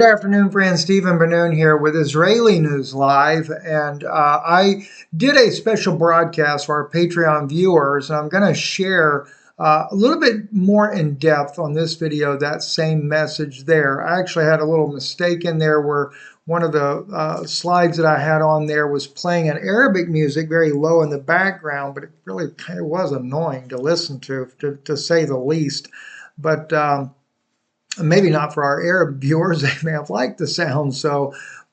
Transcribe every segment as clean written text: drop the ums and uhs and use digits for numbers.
Good afternoon, friends. Stephen Benoon here with Israeli News Live, and I did a special broadcast for our Patreon viewers, and I'm going to share a little bit more in depth on this video, that same message there. I actually had a little mistake in there where one of the slides that I had on there was playing an Arabic music very low in the background, but it really kind of was annoying to listen to say the least. But maybe not for our Arab viewers, they may have liked the sound.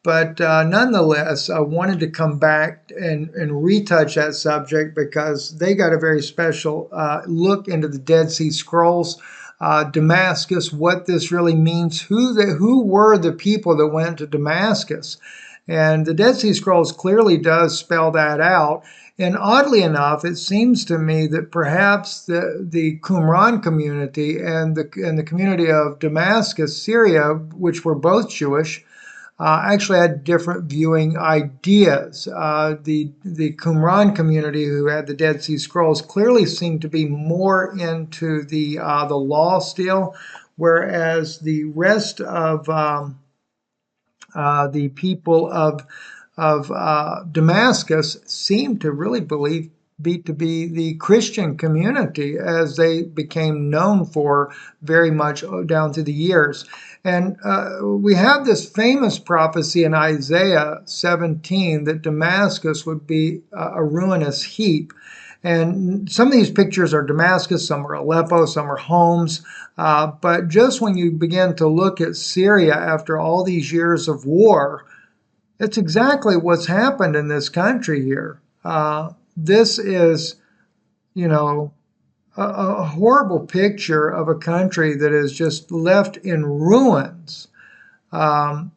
But nonetheless, I wanted to come back and retouch that subject because they got a very special look into the Dead Sea Scrolls, Damascus, what this really means, who were the people that went to Damascus. And the Dead Sea Scrolls clearly does spell that out. And oddly enough, it seems to me that perhaps the Qumran community and the community of Damascus, Syria, which were both Jewish, actually had different viewing ideas. The Qumran community, who had the Dead Sea Scrolls, clearly seemed to be more into the law still, whereas the rest of the people of Damascus seemed to really believe to be the Christian community, as they became known for very much down through the years. And we have this famous prophecy in Isaiah 17 that Damascus would be a ruinous heap. And some of these pictures are Damascus, some are Aleppo, some are Homs. But just when you begin to look at Syria after all these years of war, it's exactly what's happened in this country here. This is, a horrible picture of a country that is just left in ruins. It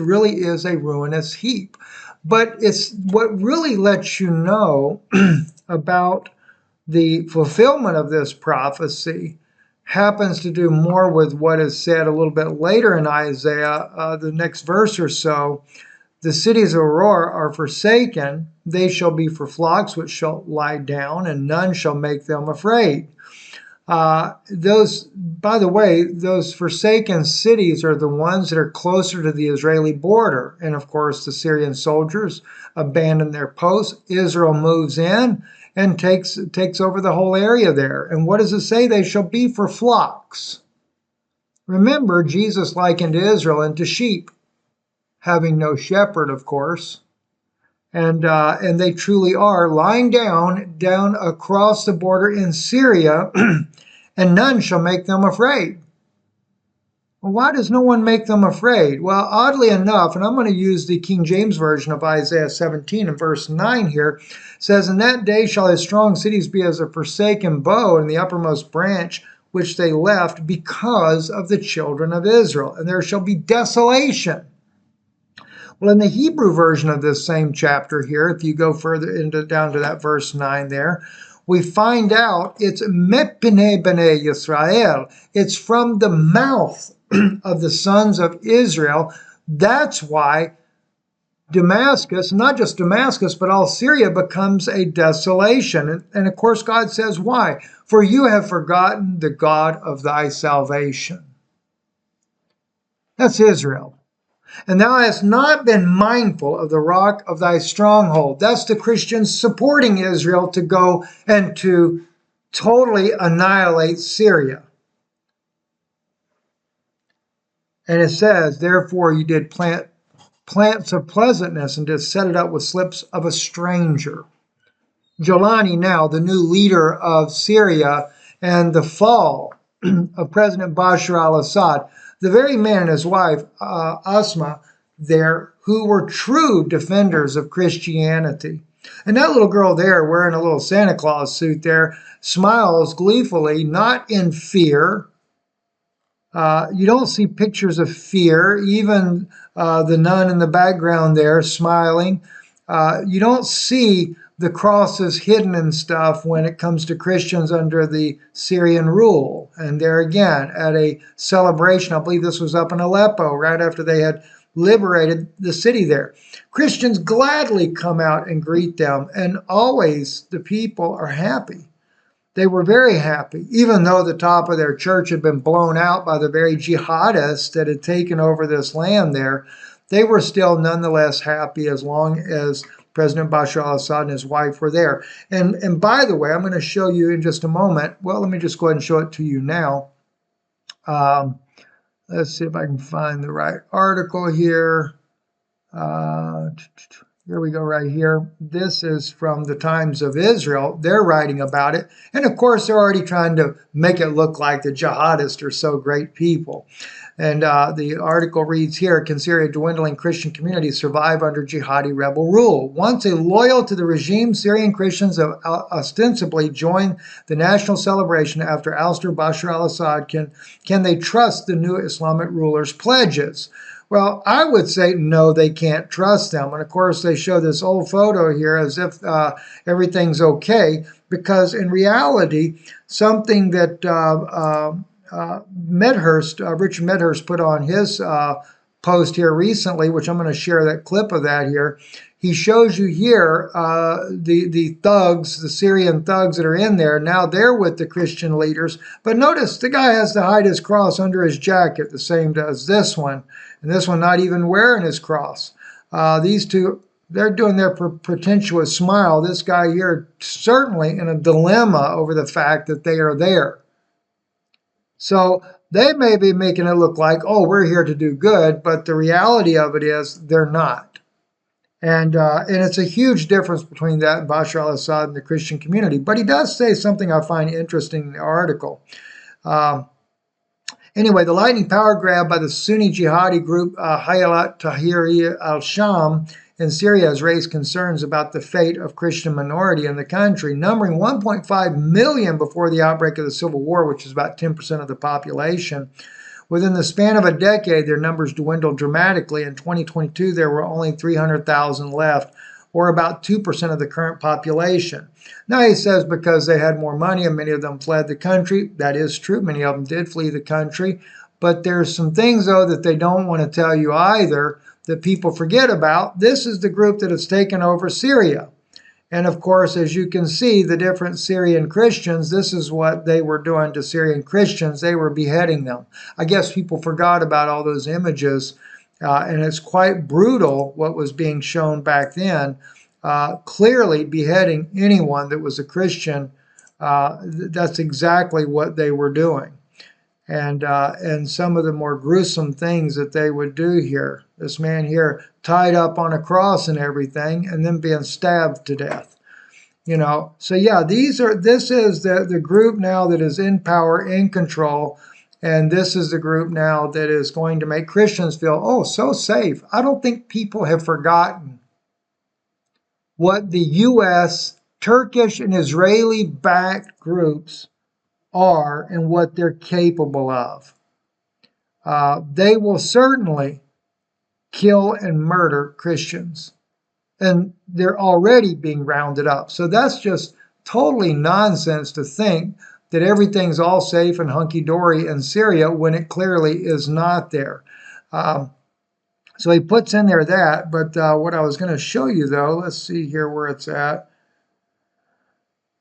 really is a ruinous heap. But it's what really lets you know about the fulfillment of this prophecy happens to do more with what is said a little bit later in Isaiah, the next verse or so. The cities of Aurora are forsaken, they shall be for flocks which shall lie down, and none shall make them afraid. By the way, those forsaken cities are the ones that are closer to the Israeli border. And of course, the Syrian soldiers abandon their posts. Israel moves in and takes over the whole area there. And what does it say? They shall be for flocks. Remember, Jesus likened Israel into sheep, having no shepherd, of course. And they truly are lying down across the border in Syria, and none shall make them afraid. Well, why does no one make them afraid? Well, oddly enough, and I'm going to use the King James Version of Isaiah 17 and verse 9 here, says, "In that day shall his strong cities be as a forsaken bow in the uppermost branch, which they left because of the children of Israel. And there shall be desolation." Well, in the Hebrew version of this same chapter here, if you go further down to that verse 9 there, we find out it's mepnei bnei Yisrael. It's from the mouth of the sons of Israel. That's why Damascus, not just Damascus, but all Syria becomes a desolation. And of course, God says, why? For you have forgotten the God of thy salvation. That's Israel. And thou hast not been mindful of the rock of thy stronghold. That's the Christians supporting Israel to go and to totally annihilate Syria. And it says, therefore you did plant plants of pleasantness and did set it up with slips of a stranger. Jolani, now the new leader of Syria, and the fall of President Bashar al-Assad, the very man and his wife, Asma, there, who were true defenders of Christianity. And that little girl there, wearing a little Santa Claus suit there, smiles gleefully, not in fear. You don't see pictures of fear, even the nun in the background there smiling. You don't see the crosses hidden and stuff when it comes to Christians under the Syrian rule. And there again, at a celebration, I believe this was up in Aleppo, right after they had liberated the city there. Christians gladly come out and greet them, and always the people are happy. They were very happy, even though the top of their church had been blown out by the very jihadists that had taken over this land there. They were still nonetheless happy as long as President Bashar al-Assad and his wife were there. And by the way, I'm going to show you in just a moment. Well, let me just go ahead and show it to you now. Let's see if I can find the right article here. Here we go right here. This is from the Times of Israel. They're writing about it. And of course, they're already trying to make it look like the jihadists are so great people. And the article reads here, can Syria dwindling Christian communities survive under jihadi rebel rule? Once loyal to the regime, Syrian Christians have ostensibly joined the national celebration after ouster Bashar al-Assad. Can they trust the new Islamic ruler's pledges? Well, I would say no, they can't trust them. And of course, they show this old photo here as if everything's okay, because in reality, something that Richard Medhurst put on his post here recently, which I'm going to share that clip of that here. He shows you here the thugs, the Syrian thugs that are in there. Now they're with the Christian leaders. But notice the guy has to hide his cross under his jacket, the same as this one. And this one not even wearing his cross. These two, they're doing their pretentious smile. This guy here certainly in a dilemma over the fact that they are there. So they may be making it look like, oh, we're here to do good, but the reality of it is they're not. And it's a huge difference between that and Bashar al-Assad and the Christian community. But he does say something I find interesting in the article. Anyway, the lightning power grab by the Sunni jihadi group Hayat Tahrir al-Sham in Syria has raised concerns about the fate of Christian minority in the country, numbering 1.5 million before the outbreak of the civil war, which is about 10% of the population. Within the span of a decade, their numbers dwindled dramatically. In 2022, there were only 300,000 left, or about 2% of the current population. Now, he says because they had more money and many of them fled the country. That is true. Many of them did flee the country. But there's some things, though, that they don't want to tell you either that people forget about. This is the group that has taken over Syria. And of course, as you can see, the different Syrian Christians, this is what they were doing to Syrian Christians. They were beheading them. I guess people forgot about all those images, and it's quite brutal what was being shown back then. Clearly beheading anyone that was a Christian, that's exactly what they were doing. And some of the more gruesome things that they would do here. This man here tied up on a cross and everything, and then being stabbed to death. You know, so yeah, this is the group now that is in power, in control, and this is the group now that is going to make Christians feel, oh, so safe. I don't think people have forgotten what the U.S., Turkish, and Israeli-backed groups are and what they're capable of. They will certainly kill and murder Christians. And they're already being rounded up. So that's just totally nonsense to think that everything's all safe and hunky-dory in Syria when it clearly is not there. So he puts in there that, but what I was going to show you, though, let's see here where it's at.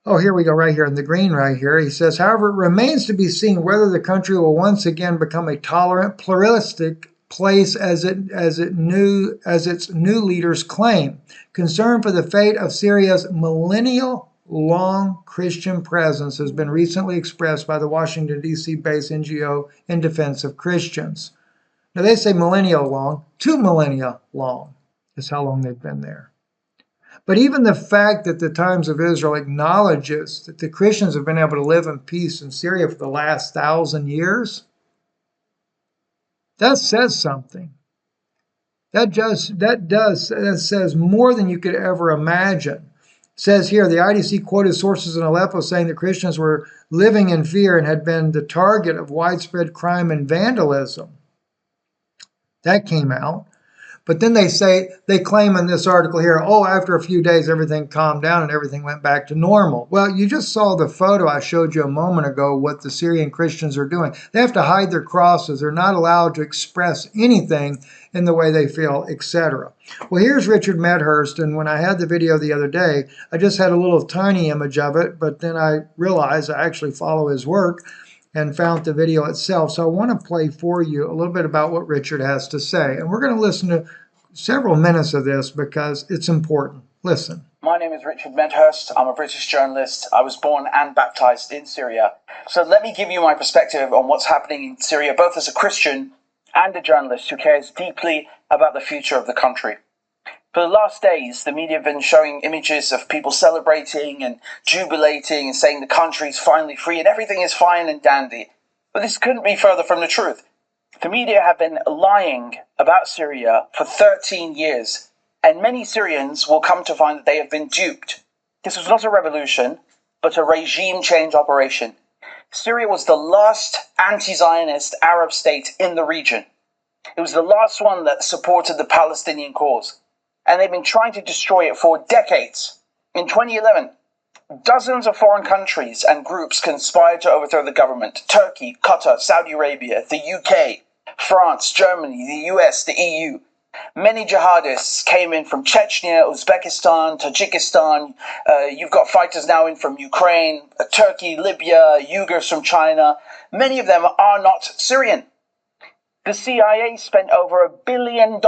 Oh, here we go, right here in the green right here. He says, however, it remains to be seen whether the country will once again become a tolerant, pluralistic place as its new leaders claim. Concern for the fate of Syria's millennial-long Christian presence has been recently expressed by the Washington, D.C.-based NGO in defense of Christians. Now, they say millennial-long. 2 millennia long is how long they've been there. But even the fact that the Times of Israel acknowledges that the Christians have been able to live in peace in Syria for the last 1,000 years, that says something. That says more than you could ever imagine. It says here, the IDC quoted sources in Aleppo saying that Christians were living in fear and had been the target of widespread crime and vandalism. That came out. But then they claim in this article here, oh, after a few days, everything calmed down and everything went back to normal. Well, you just saw the photo I showed you a moment ago, what the Syrian Christians are doing. They have to hide their crosses. They're not allowed to express anything in the way they feel, etc. Well, here's Richard Medhurst, and when I had the video the other day, I just had a little tiny image of it, but then I realized I actually follow his work and found the video itself. So I want to play for you a little bit about what Richard has to say. And we're going to listen to several minutes of this because it's important. Listen. My name is Richard Medhurst. I'm a British journalist. I was born and baptized in Syria. So let me give you my perspective on what's happening in Syria, both as a Christian and a journalist who cares deeply about the future of the country. For the last days, the media have been showing images of people celebrating and jubilating and saying the country's finally free and everything is fine and dandy. But this couldn't be further from the truth. The media have been lying about Syria for 13 years, and many Syrians will come to find that they have been duped. This was not a revolution, but a regime change operation. Syria was the last anti-Zionist Arab state in the region. It was the last one that supported the Palestinian cause. And they've been trying to destroy it for decades. In 2011, dozens of foreign countries and groups conspired to overthrow the government. Turkey, Qatar, Saudi Arabia, the UK, France, Germany, the US, the EU. Many jihadists came in from Chechnya, Uzbekistan, Tajikistan. You've got fighters now in from Ukraine, Turkey, Libya, Uyghurs from China. Many of them are not Syrian. The CIA spent over $1 billion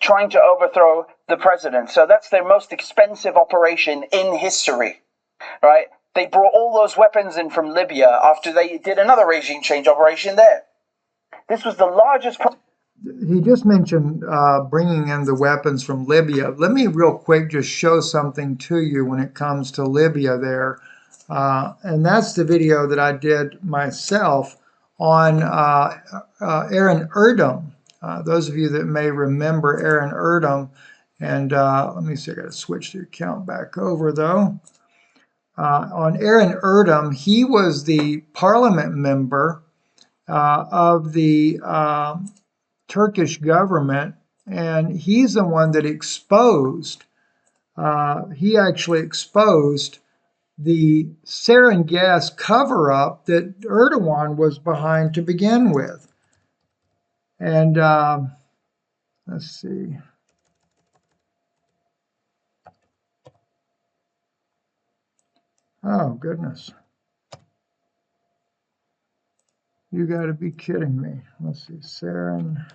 trying to overthrow the president. So that's their most expensive operation in history, right? They brought all those weapons in from Libya after they did another regime change operation there. This was the largest... He just mentioned bringing in the weapons from Libya. Let me real quick just show something to you when it comes to Libya there. And that's the video that I did myself on Aaron Erdem. Those of you that may remember Aaron Erdem, and let me see, I got to switch the account back over though. On Aaron Erdem, he was the parliament member of the Turkish government, and he's the one that exposed, he actually exposed the sarin gas cover-up that Erdogan was behind to begin with. And let's see. Oh, goodness. You got to be kidding me. Let's see, sarin.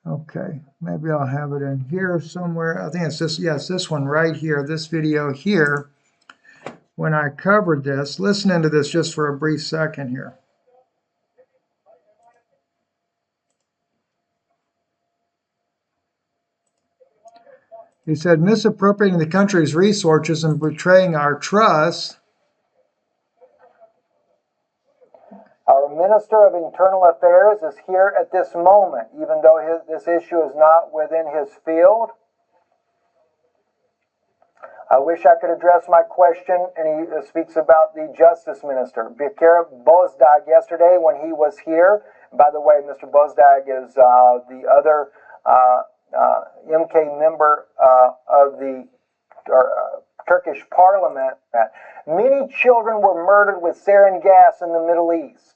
Okay, maybe I'll have it in here somewhere. I think it's this, yes, this one right here, this video here. When I covered this, listen into this just for a brief second here. He said, misappropriating the country's resources and betraying our trust. Our Minister of Internal Affairs is here at this moment, even though this issue is not within his field. I wish I could address my question, and he speaks about the Justice Minister. Bekir Bozdagh yesterday when he was here. By the way, Mr. Bozdagh is the other MK member of the Turkish parliament. Many children were murdered with sarin gas in the Middle East.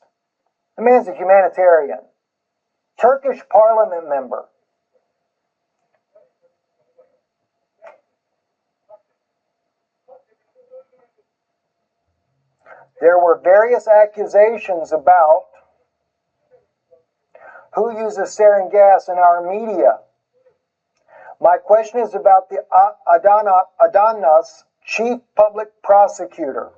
The man's a humanitarian. Turkish parliament member. There were various accusations about who uses sarin gas in our media. My question is about the Adana's chief public prosecutor.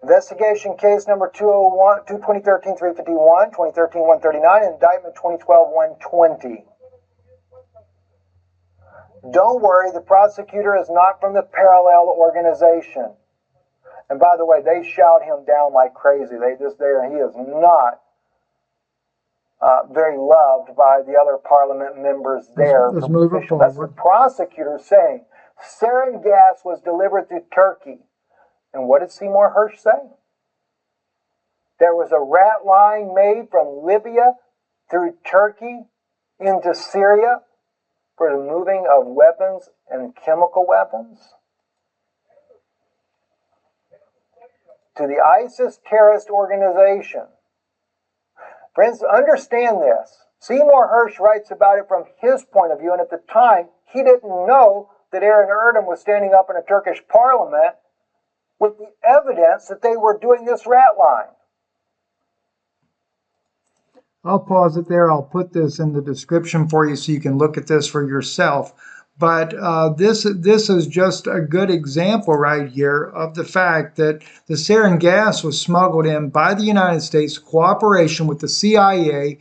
Investigation case number 2013-351, 2013-139, indictment 2012-120. Don't worry, the prosecutor is not from the parallel organization. And by the way, they shout him down like crazy. He is not very loved by the other parliament members there. Let's move it forward. That's the prosecutor saying sarin gas was delivered to Turkey. And what did Seymour Hersh say? There was a rat line made from Libya through Turkey into Syria for the moving of weapons and chemical weapons. To the ISIS terrorist organization. Friends, understand this. Seymour Hersh writes about it from his point of view, and at the time, he didn't know that Aaron Erdem was standing up in a Turkish parliament with the evidence that they were doing this rat line. I'll pause it there. I'll put this in the description for you so you can look at this for yourself. But this is just a good example right here of the fact that the sarin gas was smuggled in by the United States, cooperation with the CIA,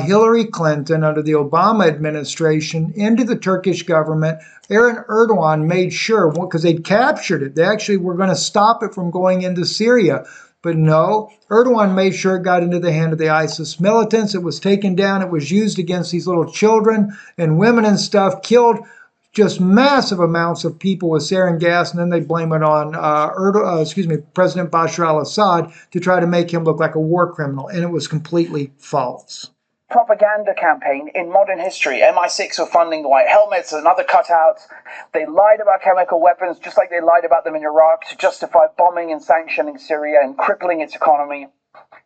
Hillary Clinton under the Obama administration into the Turkish government. Aaron Erdogan made sure, because they'd captured it, they actually were going to stop it from going into Syria. But no, Erdogan made sure it got into the hand of the ISIS militants. It was taken down. It was used against these little children and women and stuff, killed just massive amounts of people with sarin gas, and then they blame it on President Bashar al-Assad to try to make him look like a war criminal, and it was completely false. Propaganda campaign in modern history. MI6 were funding the white helmets and other cutouts. They lied about chemical weapons just like they lied about them in Iraq to justify bombing and sanctioning Syria and crippling its economy.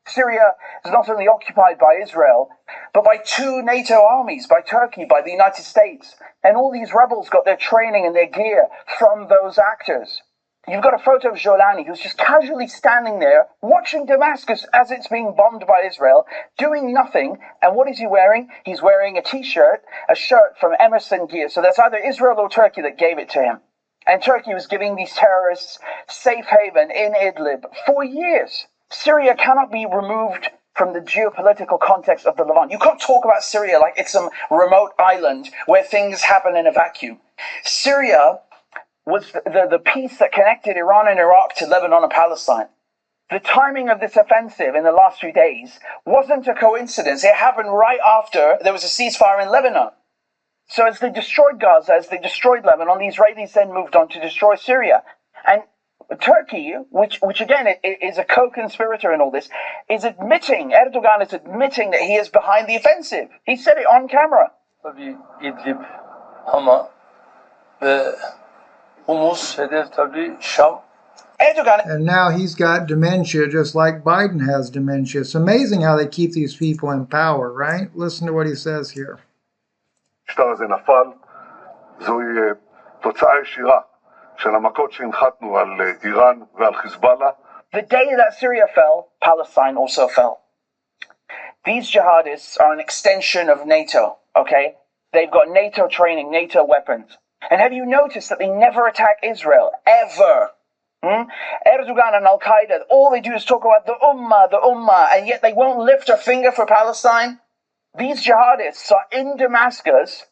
Syria is not only occupied by Israel, but by two NATO armies, by Turkey, by the United States. And all these rebels got their training and their gear from those actors. You've got a photo of Jolani, who's just casually standing there, watching Damascus as it's being bombed by Israel, doing nothing. And what is he wearing? He's wearing a t-shirt, a shirt from Emerson Gear. So that's either Israel or Turkey that gave it to him. And Turkey was giving these terrorists safe haven in Idlib for years. Syria cannot be removed from the geopolitical context of the Levant. You can't talk about Syria like it's some remote island where things happen in a vacuum. Syria was the piece that connected Iran and Iraq to Lebanon and Palestine. The timing of this offensive in the last few days wasn't a coincidence. It happened right after there was a ceasefire in Lebanon. So as they destroyed Gaza, as they destroyed Lebanon, the Israelis then moved on to destroy Syria. And Turkey, which again is a co-conspirator in all this, is admitting, Erdogan is admitting that he is behind the offensive. He said it on camera. Tabii İdlib, Hama ve Humus, hedef tabii Şam. Erdogan. And now he's got dementia just like Biden has dementia. It's amazing how they keep these people in power, right? Listen to what he says here. המשטר הזה נפל, זוהי תוצאה ישירה של המכות שהנחתנו על איראן ועל חיזבאללה. The day that Syria fell, Palestine also fell. These jihadists are an extension of NATO, okay? They've got NATO training, NATO weapons. And have you noticed that they never attack Israel, ever? Erdogan and Al-Qaeda, all they do is talk about the Ummah, and yet they won't lift a finger for Palestine? These jihadists are in Damascus,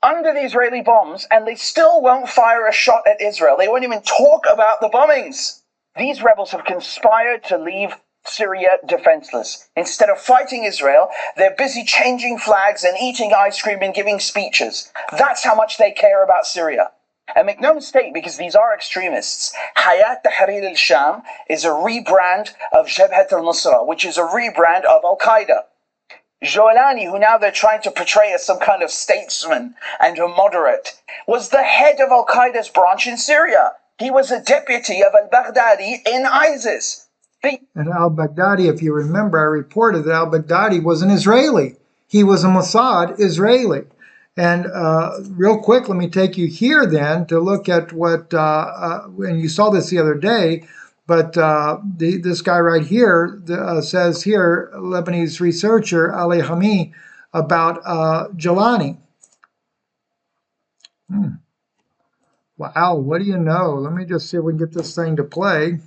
under the Israeli bombs, and they still won't fire a shot at Israel. They won't even talk about the bombings. These rebels have conspired to leave Syria defenseless. Instead of fighting Israel, they're busy changing flags and eating ice cream and giving speeches. That's how much they care about Syria. And make no mistake, because these are extremists, Hayat Tahrir al-Sham is a rebrand of Jabhat al-Nusra, which is a rebrand of Al-Qaeda. Jolani, who now they're trying to portray as some kind of statesman and a moderate, was the head of Al-Qaeda's branch in Syria. He was a deputy of al-Baghdadi in ISIS. And al-Baghdadi, if you remember, I reported that al-Baghdadi was an Israeli. He was a Mossad Israeli. And real quick, let me take you here then to look at what, and you saw this the other day, but this guy right here says here, Lebanese researcher Ali Hami, about Jolani. Wow, what do you know? Let me just see if we can get this thing to play.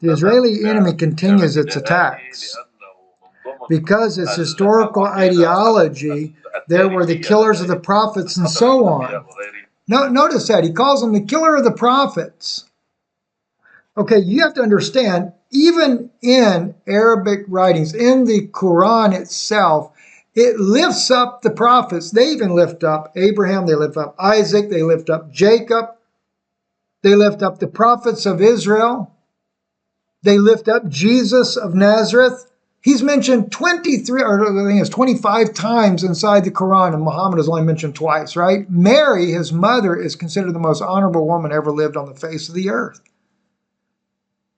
The Israeli enemy continues its attacks. Because its historical ideology, there were the killers of the prophets and so on. Notice that. He calls them the killer of the prophets. Okay, you have to understand, even in Arabic writings, in the Quran itself, it lifts up the prophets. They even lift up Abraham, they lift up Isaac, they lift up Jacob, they lift up the prophets of Israel, they lift up Jesus of Nazareth. He's mentioned 23, or I think it's 25 times inside the Quran, and Muhammad is only mentioned twice, right? Mary, his mother, is considered the most honorable woman ever lived on the face of the earth.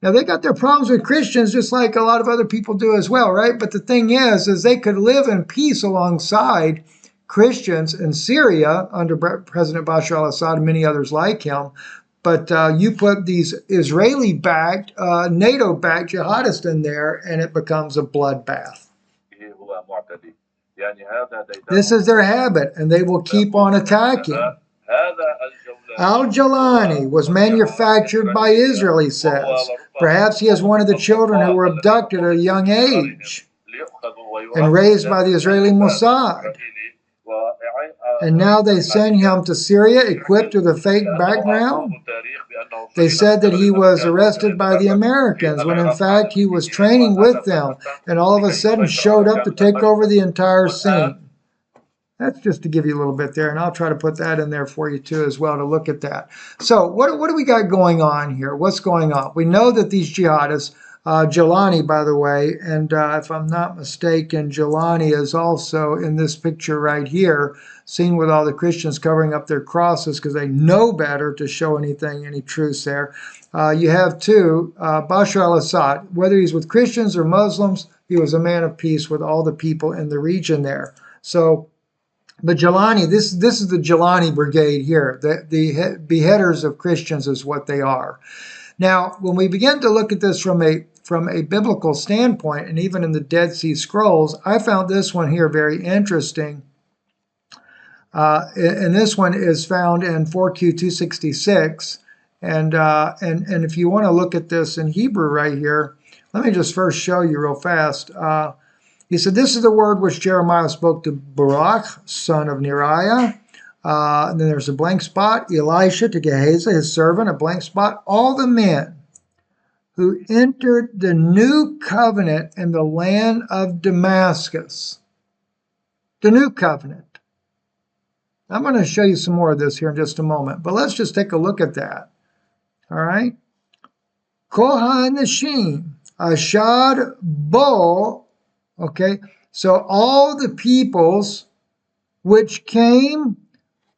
Now, they got their problems with Christians just like a lot of other people do as well, right? But the thing is they could live in peace alongside Christians in Syria under President Bashar al-Assad and many others like him. But you put these Israeli-backed, NATO-backed jihadists in there, and it becomes a bloodbath. This is their habit, and they will keep on attacking. Al-Jalani was manufactured by Israel, he says. Perhaps he is one of the children who were abducted at a young age and raised by the Israeli Mossad. And now they send him to Syria equipped with a fake background. They said that he was arrested by the Americans when in fact he was training with them and all of a sudden showed up to take over the entire scene. That's just to give you a little bit there, and I'll try to put that in there for you too as well to look at that. So what do we got going on here? What's going on? We know that these jihadists, Jalani, by the way, and if I'm not mistaken, Jalani is also in this picture right here, seen with all the Christians covering up their crosses because they know better to show any truce there. You have too, Bashar al-Assad. Whether he's with Christians or Muslims, he was a man of peace with all the people in the region there. So, but Jalani, this is the Jalani brigade here. The beheaders of Christians is what they are. Now, when we begin to look at this from a biblical standpoint, and even in the Dead Sea Scrolls, I found this one here very interesting. And this one is found in 4Q 266. And if you want to look at this in Hebrew right here, let me just first show you real fast. He said, this is the word which Jeremiah spoke to Baruch, son of Neriah. And then there's a blank spot. Elisha to Gehazi, his servant, a blank spot. All the men who entered the new covenant in the land of Damascus. The new covenant. I'm going to show you some more of this here in just a moment. But let's just take a look at that. All right. Kohanashim, Ashad Bo. Okay, so all the peoples which came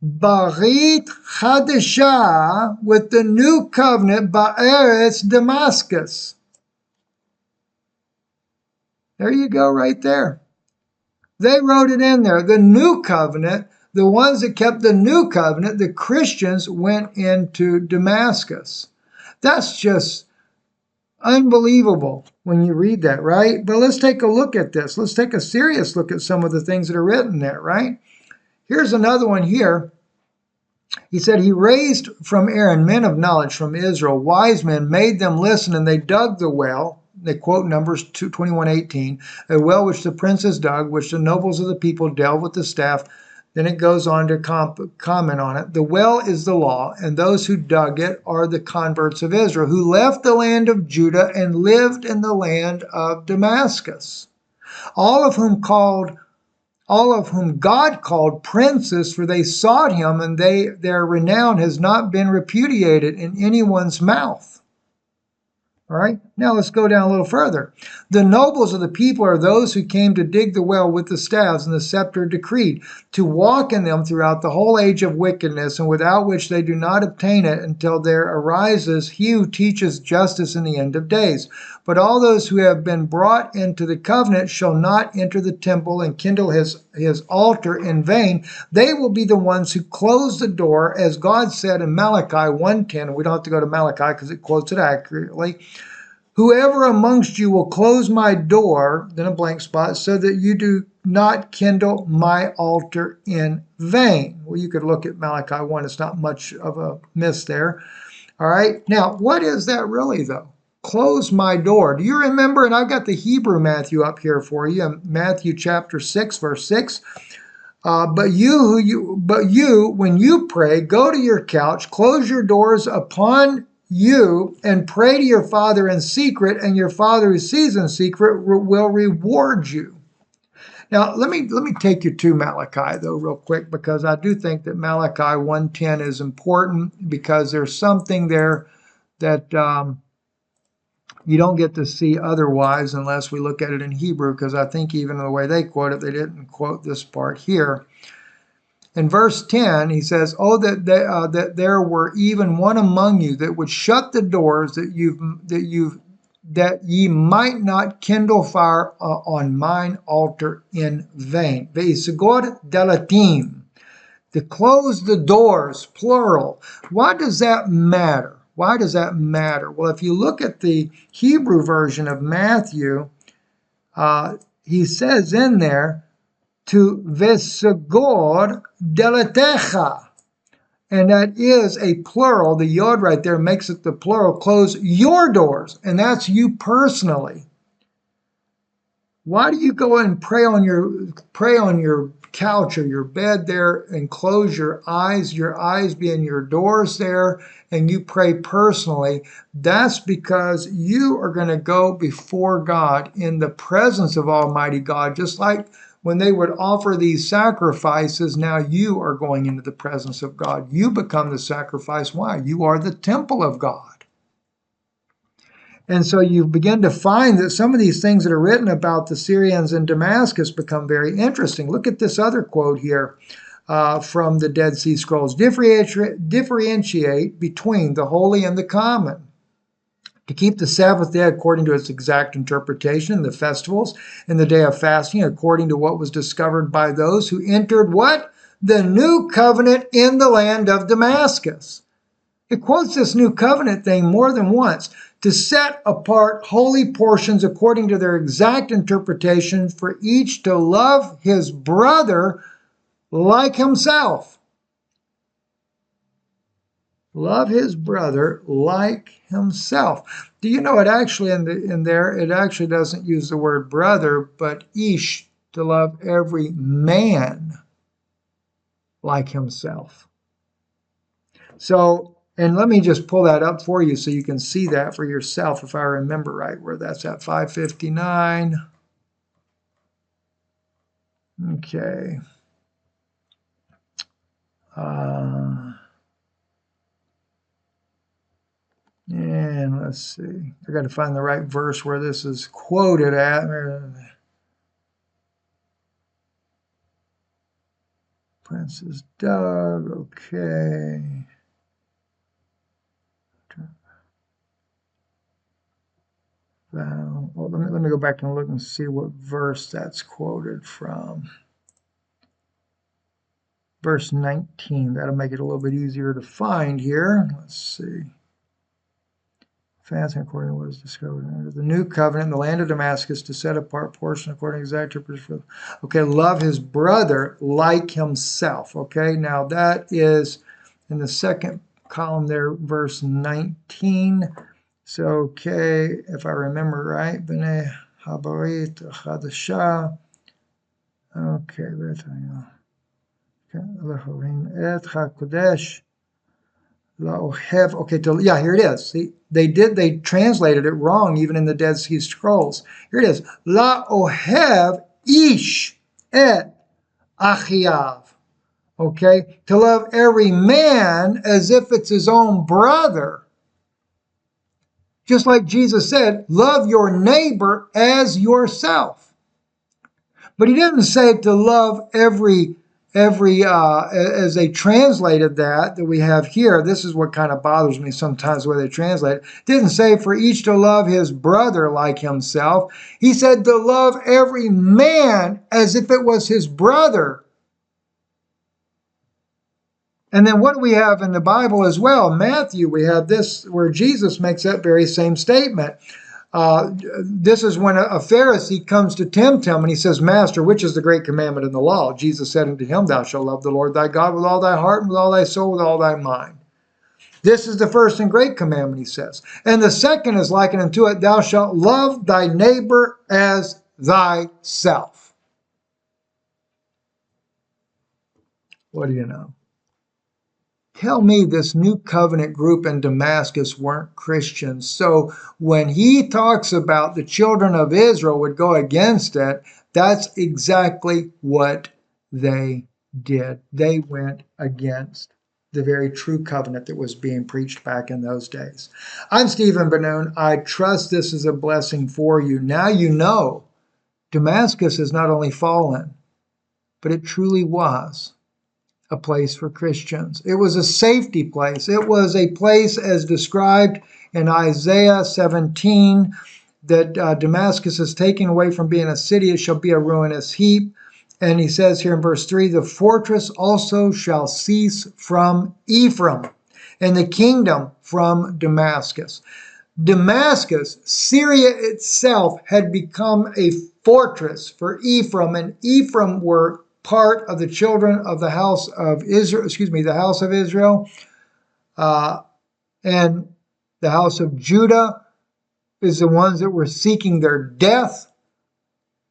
Barit Chadashah with the new covenant Ba'eretz Damascus. There you go right there. They wrote it in there. The new covenant, the ones that kept the new covenant, the Christians went into Damascus. That's just unbelievable when you read that, right? But let's take a look at this. Let's take a serious look at some of the things that are written there, right? Here's another one here. He said, he raised from Aaron men of knowledge from Israel, wise men, made them listen, and they dug the well. They quote Numbers 21:18, a well which the princes dug, which the nobles of the people delved with the staff. Then it goes on to comment on it. The well is the law, and those who dug it are the converts of Israel, who left the land of Judah and lived in the land of Damascus, all of whom God called princes, for they sought him, and their renown has not been repudiated in anyone's mouth. All right, now let's go down a little further. The nobles of the people are those who came to dig the well with the staves, and the scepter decreed, to walk in them throughout the whole age of wickedness, and without which they do not obtain it until there arises he who teaches justice in the end of days. But all those who have been brought into the covenant shall not enter the temple and kindle his altar in vain. They will be the ones who close the door, as God said in Malachi 1:10. We don't have to go to Malachi because it quotes it accurately. Whoever amongst you will close my door, then a blank spot, so that you do not kindle my altar in vain. Well, you could look at Malachi 1. It's not much of a miss there. All right. Now, what is that really, though? Close my door. Do you remember? And I've got the Hebrew Matthew up here for you. Matthew chapter 6, verse 6. But you, when you pray, go to your couch, close your doors upon you and pray to your Father in secret, and your Father who sees in secret will reward you. Now, let me take you to Malachi, though, real quick, because I do think that Malachi 1:10 is important, because there's something there that you don't get to see otherwise unless we look at it in Hebrew, because I think even the way they quote it, they didn't quote this part here. In verse 10, he says, "Oh, that there were even one among you that would shut the doors, that ye might not kindle fire on mine altar in vain." Ve'isagod delatim, to close the doors, plural. Why does that matter? Why does that matter? Well, if you look at the Hebrew version of Matthew, he says in there, to vesagor delatecha. And that is a plural. The yod right there makes it the plural. Close your doors. And that's you personally. Why do you go and pray on your couch or your bed there and close your eyes being your doors there, and you pray personally? That's because you are going to go before God in the presence of Almighty God, just like when they would offer these sacrifices. Now you are going into the presence of God. You become the sacrifice. Why? You are the temple of God. And so you begin to find that some of these things that are written about the Syrians in Damascus become very interesting. Look at this other quote here from the Dead Sea Scrolls. Differentiate between the holy and the common, to keep the Sabbath day according to its exact interpretation, the festivals, and the day of fasting according to what was discovered by those who entered what? The new covenant in the land of Damascus. It quotes this new covenant thing more than once. To set apart holy portions according to their exact interpretation, for each to love his brother like himself. Love his brother like himself. Do you know it actually in there, it actually doesn't use the word brother, but ish, to love every man like himself. So, and let me just pull that up for you so you can see that for yourself, if I remember right, where that's at, 559. Okay. And let's see. I got to find the right verse where this is quoted at. Princess Doug. Okay. Well, let me go back and look and see what verse that's quoted from. Verse 19. That'll make it a little bit easier to find here. Let's see. Fasting according to what is discovered under the new covenant in the land of Damascus, to set apart portion according to exact interpretation. Okay, love his brother like himself. Okay, now that is in the second column there, verse 19. So, okay, if I remember right, B'nai Habarit Chadasha. Okay, Et HaKodesh. Okay, yeah, here it is. See, they translated it wrong even in the Dead Sea Scrolls. Here it is. La ohev ish et achiav. Okay, to love every man as if it's his own brother. Just like Jesus said, love your neighbor as yourself. But he didn't say to love every as they translated that we have here. This is what kind of bothers me sometimes, the way they translate it. It didn't say for each to love his brother like himself. He said to love every man as if it was his brother. And then what do we have in the Bible as well? Matthew, we have this where Jesus makes that very same statement. This is when a Pharisee comes to tempt him, and he says, Master, which is the great commandment in the law? Jesus said unto him, Thou shalt love the Lord thy God with all thy heart, and with all thy soul, with all thy mind. This is the first and great commandment, he says. And the second is likened unto it, Thou shalt love thy neighbor as thyself. What do you know? tell me this new covenant group in Damascus weren't Christians. So when he talks about the children of Israel would go against it, that's exactly what they did. They went against the very true covenant that was being preached back in those days. I'm Stephen Benoon. I trust this is a blessing for you. Now you know Damascus has not only fallen, but it truly was a place for Christians. It was a safety place. It was a place as described in Isaiah 17 that Damascus is taken away from being a city. It shall be a ruinous heap. And he says here in verse 3, the fortress also shall cease from Ephraim, and the kingdom from Damascus. Damascus, Syria itself, had become a fortress for Ephraim, and Ephraim were part of the children of the house of Israel, the house of Israel, and the house of Judah is the ones that were seeking their death.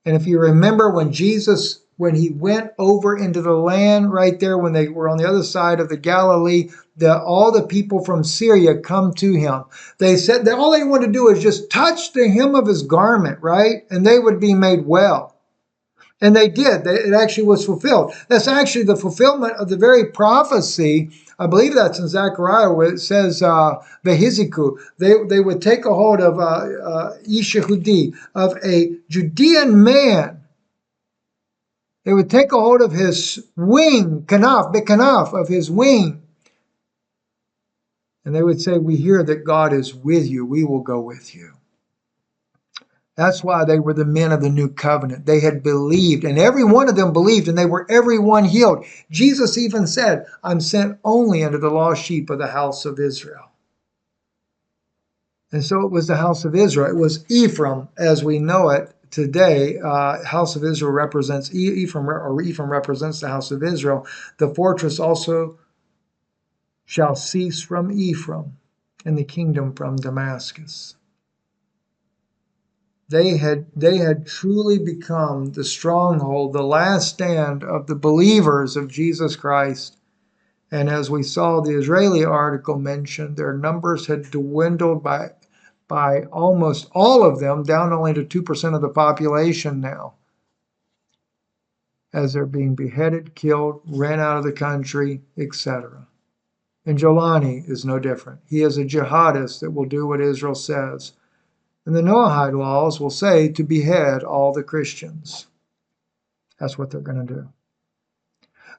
And if you remember when Jesus, when he went over into the land right there, when they were on the other side of the Galilee, all the people from Syria come to him. They said that all they wanted to do is just touch the hem of his garment, right? And they would be made well. And they did. It actually was fulfilled. That's actually the fulfillment of the very prophecy. I believe that's in Zechariah where it says, Behiziku. They would take a hold of Ish Yehudi, of a Judean man. They would take a hold of his wing, bekanaf, of his wing. And they would say, we hear that God is with you. We will go with you. That's why they were the men of the new covenant. They had believed, and every one of them believed, and they were every one healed. Jesus even said, I'm sent only unto the lost sheep of the house of Israel. And so it was the house of Israel. It was Ephraim as we know it today. House of Israel represents Ephraim, or Ephraim represents the house of Israel. The fortress also shall cease from Ephraim, and the kingdom from Damascus. They had truly become the stronghold, the last stand of the believers of Jesus Christ. And as we saw the Israeli article mentioned, their numbers had dwindled by almost all of them, down only to 2% of the population now, as they're being beheaded, killed, ran out of the country, etc. And Jolani is no different. He is a jihadist that will do what Israel says. And the Noahide laws will say to behead all the Christians. That's what they're going to do.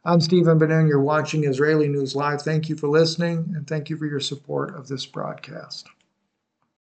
I'm Stephen Benoon. You're watching Israeli News Live. Thank you for listening, and thank you for your support of this broadcast.